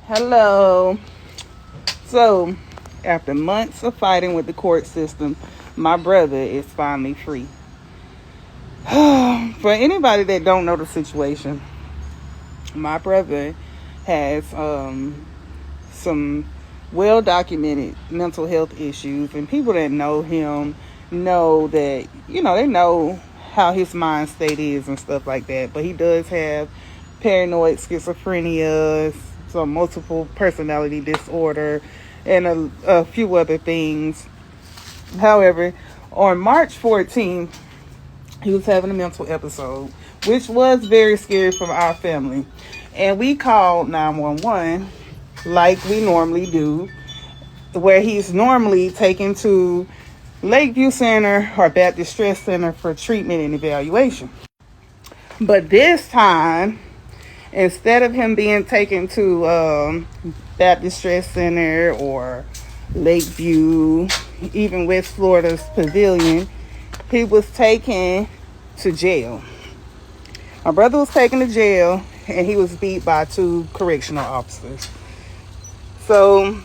Hello. So, after months of fighting with the court system, my brother is finally free. For anybody that don't know the situation, my brother has some well-documented mental health issues, and people that know him know that, they know how his mind state is and stuff like that. But he does have paranoid schizophrenia, some multiple personality disorder, and a few other things. However, on March 14th, he was having a mental episode, which was very scary for our family. And we called 911 like we normally do, where he's normally taken to Lakeview Center or Baptist Stress Center for treatment and evaluation. But this time, instead of him being taken to Baptist Stress Center or Lakeview, even West Florida's Pavilion, he was taken to jail. My brother was taken to jail, and he was beat by 2 correctional officers. So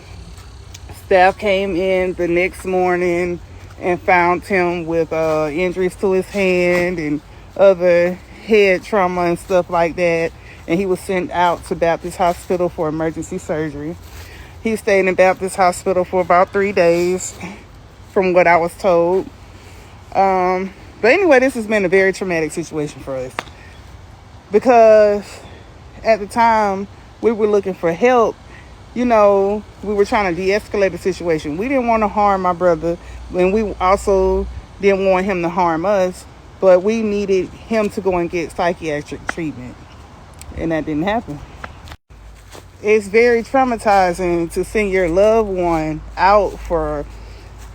staff came in the next morning and found him with injuries to his hand and other head trauma and stuff like that. And he was sent out to Baptist Hospital for emergency surgery. He stayed in Baptist Hospital for about 3 days, from what I was told. But anyway, this has been a very traumatic situation for us, because at the time we were looking for help. We were trying to de-escalate the situation. We didn't want to harm my brother, and we also didn't want him to harm us, but we needed him to go and get psychiatric treatment, and that didn't happen. It's very traumatizing to send your loved one out for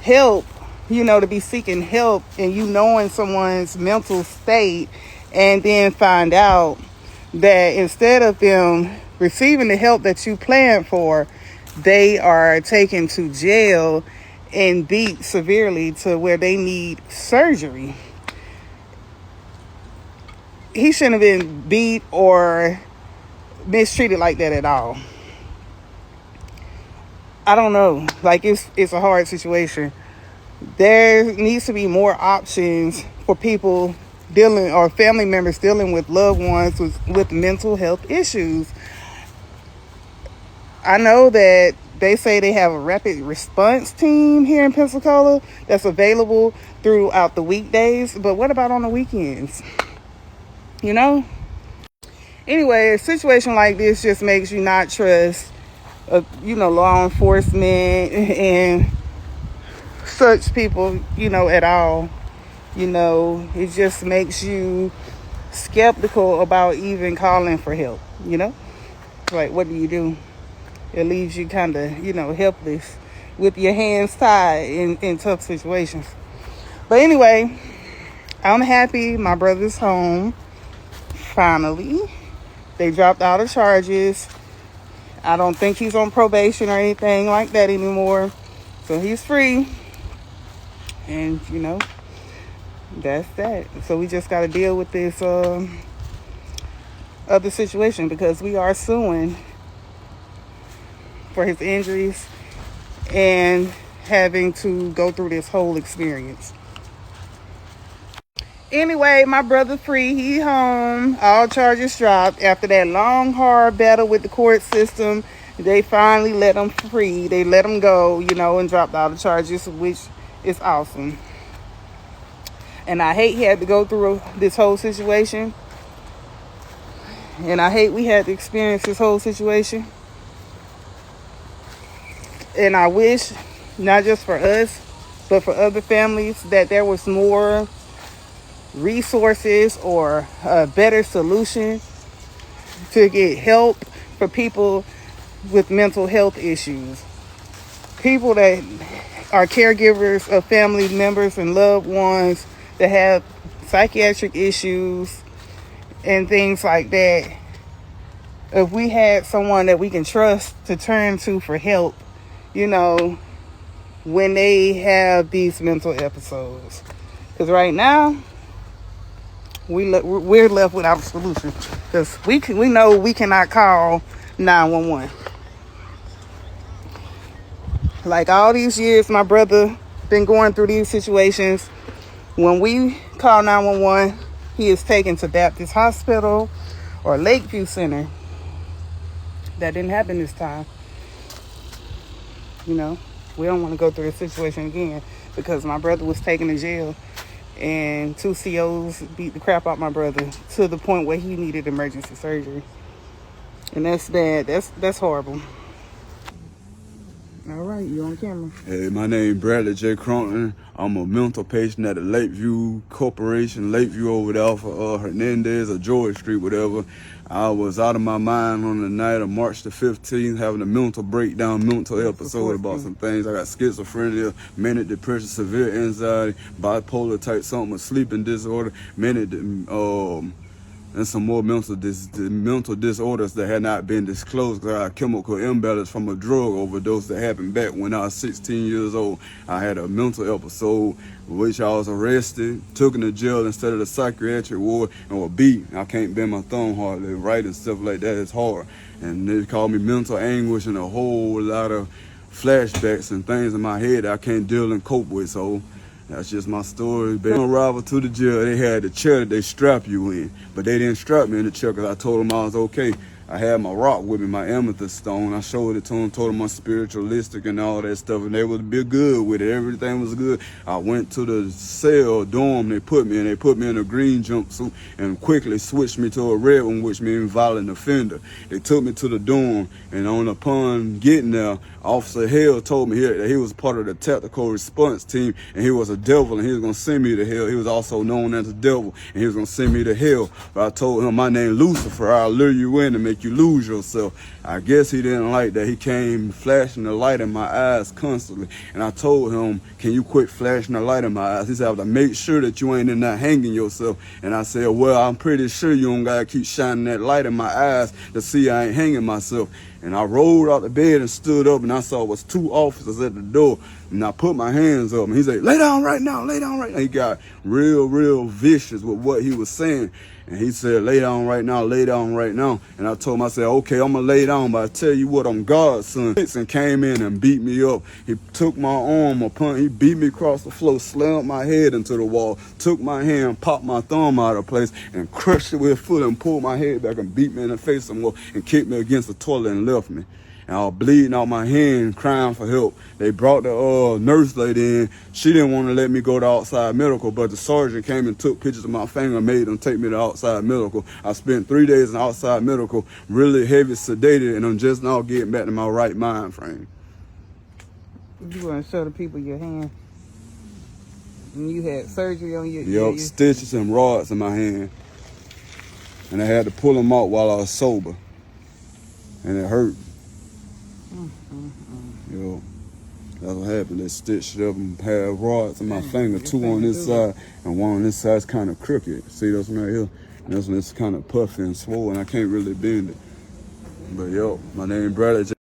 help, to be seeking help, and knowing someone's mental state, and then find out that instead of them receiving the help that you planned for, they are taken to jail and beat severely to where they need surgery. He shouldn't have been beat or mistreated like that at all. I don't know. It's a hard situation. There needs to be more options for people dealing, or family members dealing with loved ones with mental health issues. I know that they say they have a rapid response team here in Pensacola that's available throughout the weekdays, but what about on the weekends? Anyway, a situation like this just makes you not trust, law enforcement and such people, at all. It just makes you skeptical about even calling for help, Like, what do? It leaves you kind of, helpless with your hands tied in tough situations. But anyway, I'm happy my brother's home. Finally, they dropped all the charges. I don't think he's on probation or anything like that anymore. So he's free. And, that's that. So we just got to deal with this other situation, because we are suing for his injuries and having to go through this whole experience. Anyway, my brother free. He home. All charges dropped. After that long, hard battle with the court system, they finally let him free. They let him go, and dropped all the charges, which is awesome. And I hate he had to go through this whole situation. And I hate we had to experience this whole situation. And I wish, not just for us, but for other families, that there was more resources or a better solution to get help for people with mental health issues. People that are caregivers of family members and loved ones that have psychiatric issues and things like that. If we had someone that we can trust to turn to for help, when they have these mental episodes. Because right now, we're left without a solution, because we know we cannot call 911. Like all these years, my brother been going through these situations. When we call 911, he is taken to Baptist Hospital or Lakeview Center. That didn't happen this time. You know, we don't want to go through this situation again because my brother was taken to jail and 2 COs beat the crap out my brother to the point where he needed emergency surgery. And that's bad. That's horrible. All right, you on camera. Hey, my name Bradley J. Crompton. I'm a mental patient at the Lakeview Corporation, Lakeview over there off of Hernandez or George Street, whatever. I was out of my mind on the night of March the 15th, having a mental breakdown, mental episode about some things. I got schizophrenia, manic depression, severe anxiety, bipolar type something, a sleeping disorder, and some more mental disorders that had not been disclosed because I had chemical imbalance from a drug overdose that happened back when I was 16 years old. I had a mental episode which I was arrested, took into jail instead of the psychiatric ward, and was beat. I can't bend my thumb hardly. Writing stuff like that is hard. And they called me mental anguish and a whole lot of flashbacks and things in my head that I can't deal and cope with. So that's just my story. On arrival to the jail, they had the chair that they strap you in, but they didn't strap me in the chair because I told them I was okay. I had my rock with me, my amethyst stone. I showed it to them, told them I'm spiritualistic and all that stuff, and they would be good with it. Everything was good. I went to the cell dorm they put me in. They put me in a green jumpsuit and quickly switched me to a red one, which means violent offender. They took me to the dorm, and upon getting there, Officer Hale told me that he was part of the tactical response team, and he was a devil, and he was going to send me to hell. He was also known as the devil, and he was going to send me to hell. But I told him, my name Lucifer. I'll lure you in and make you lose yourself. I guess he didn't like that. He came flashing the light in my eyes constantly, and I told him, can you quit flashing the light in my eyes? He said, I have to make sure that you ain't in there hanging yourself. And I said, well, I'm pretty sure you don't got to keep shining that light in my eyes to see I ain't hanging myself. And I rolled out the bed and stood up, and I saw it was 2 officers at the door. And I put my hands up, and he said, lay down right now, lay down right now. He got real vicious with what he was saying. And he said, lay down right now, lay down right now. And I told him, I said, okay, I'm going to lay down, but I tell you what, I'm God's son. And came in and beat me up. He took my arm, he beat me across the floor, slammed my head into the wall, took my hand, popped my thumb out of place, and crushed it with his foot and pulled my head back and beat me in the face some more and kicked me against the toilet and left me. And I was bleeding out my hand, crying for help. They brought the nurse lady in. She didn't want to let me go to outside medical, but the sergeant came and took pictures of my finger and made them take me to outside medical. I spent 3 days in outside medical, really heavy sedated, and I'm just now getting back to my right mind frame. You want to show the people your hand? And you had surgery on your... Yep, stitches and rods in my hand. And I had to pull them out while I was sober. And it hurt. Yo, that's what happened. They stitched it up and had rods in my finger, 2 on this side, and 1 on this side is kind of crooked. See this one right here? And this one is kind of puffy and swollen. I can't really bend it. But yo, my name is Bradley J.